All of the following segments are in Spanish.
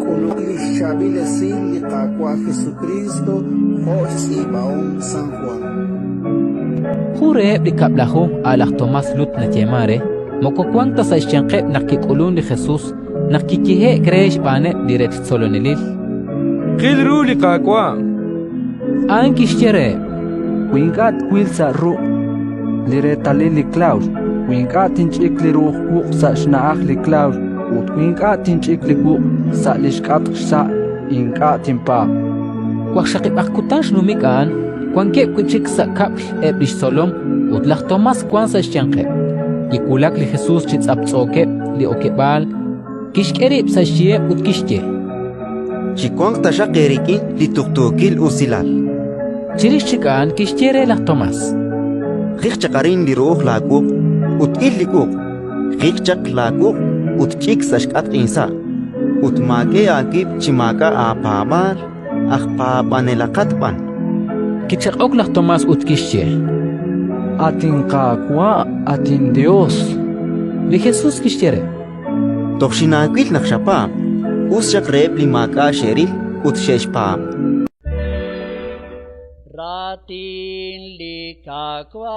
Kunuki Shabile Sin Liqaqua Jesucristo, Jos y Baón San Juan. Jure blikablahu alah Tomás Lut na llamare, mokokwanta sa isyanqe nakikulun ni Jesus, nakikihe kreish bane direct solonilil. Qilru liqaqwa. An kishtire, Wingat quilsa ru liretalili Klaus, wingat inchikli ruh sa shnaach li Klaus, ut wingat inchikli sa lishkat sa ingat impa. wakshaqib akutash numikan, kwanke kuchik sa kapl eblish solom, ut lah Tomás kwan sa isyanqe. Ikulak li Jesus chits aptsoke li okebal, kishkerib sa shie ut kishke. Chikwang tasha qerikin li tuktukil usilal. Chirish chikan kishkere lah Tomás. Qiqchaqarin li ruh laquk, ut illikuk. Qiqchaq laquk, ut chik sashkat insa. Ut make akib chimaka apamar, akpapanelakatpan. Kichaqok lah Tomás ut kishke. Atin qaqwa atin Dios. Li Jesus kishkere. Toqshinakil naqshapa. Usyaq reb li maka sheril, ut sheshpa. Ratin likakwa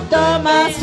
Tomás